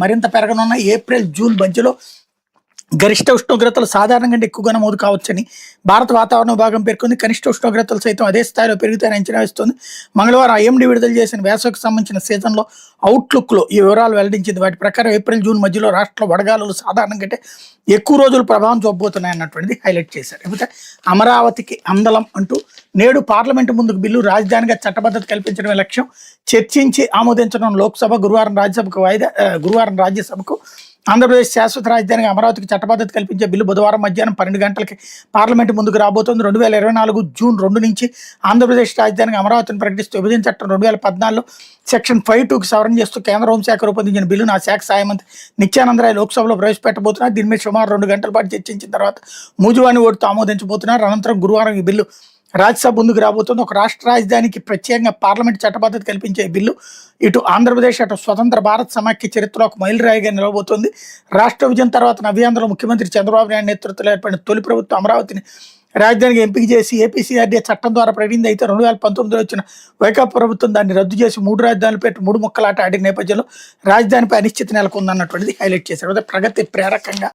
మరింత పెరగనున్న April, June మధ్యలో గరిష్ట ఉష్ణోగ్రతలు సాధారణంగా కంటే ఎక్కువగా నమోదు కావచ్చని భారత వాతావరణ విభాగం పేర్కొంది. కనిష్ట ఉష్ణోగ్రతలు సైతం అదే స్థాయిలో పెరుగుతాయని అంచనా వేస్తోంది. మంగళవారం ఐఎండీ విడుదల చేసిన వేసవికి సంబంధించిన సీజన్లో అవుట్లుక్లో ఈ వివరాలు వెల్లడించింది. వాటి ప్రకారం ఏప్రిల్, జూన్ మధ్యలో రాష్ట్రంలో వడగాలులు సాధారణం కంటే ఎక్కువ రోజులు ప్రభావం చూపబోతున్నాయి అన్నటువంటిది హైలైట్ చేశారు. లేకపోతే అమరావతికి అందలం అంటూ నేడు పార్లమెంటు ముందుకు బిల్లు రాజధానిగా చట్టబద్ధత కల్పించడమే లక్ష్యం. చర్చించి ఆమోదించడం లోక్సభ, గురువారం రాజ్యసభకు ఆంధ్రప్రదేశ్ శాశ్వత రాజధానిగా అమరావతికి చట్టబద్ధత కల్పించే బిల్లు బుధవారం మధ్యాహ్నం 12 గంటలకి పార్లమెంటు ముందుకు రాబోతోంది. 2024 జూన్ 2 నుంచి ఆంధ్రప్రదేశ్ రాజధానిగా అమరావతిని ప్రకటిస్తూ విభజన చట్టం 2014లో సెక్షన్ 5(2)కి సవరణ చేస్తూ కేంద్ర హోంశాఖ రూపొందించిన బిల్లును ఆ శాఖ సహాయ మంత్రి నిత్యానందరాయ్ లోక్సభలో ప్రవేశపెట్టబోతున్నారు. దీని మీద సుమారు 2 గంటల పాటు చర్చించిన తర్వాత మూజువాణి ఓటుతో ఆమోదించబోతున్నారు. అనంతరం గురువారం ఈ బిల్లు రాజ్యసభ ముందుకు రాబోతుంది. ఒక రాష్ట్ర రాజధానికి ప్రత్యేకంగా పార్లమెంట్ చట్టబద్ధత కల్పించే బిల్లు ఇటు ఆంధ్రప్రదేశ్, అటు స్వతంత్ర భారత్ సమాఖ్య చరిత్రలో ఒక మైలురాయిగా నిలవబోతోంది. రాష్ట్ర విభజన తర్వాత నవ్యాంధ్రలో ముఖ్యమంత్రి చంద్రబాబు నాయుడు నేతృత్వంలో ఏర్పడిన తొలి ప్రభుత్వం అమరావతిని రాజధానిగా ఎంపిక చేసి ఏపీసీఆర్డీఏ చట్టం ద్వారా ప్రకటించింది. అయితే 2019లో వచ్చిన వైకాపా ప్రభుత్వం దాన్ని రద్దు చేసి 3 రాజధానులు పెట్టి 3 ముక్కలాట ఆడిన నేపథ్యంలో రాజధానిపై అనిశ్చితి నెలకొందన్నటువంటిది హైలైట్ చేశారు. ప్రగతి ప్రేరకంగా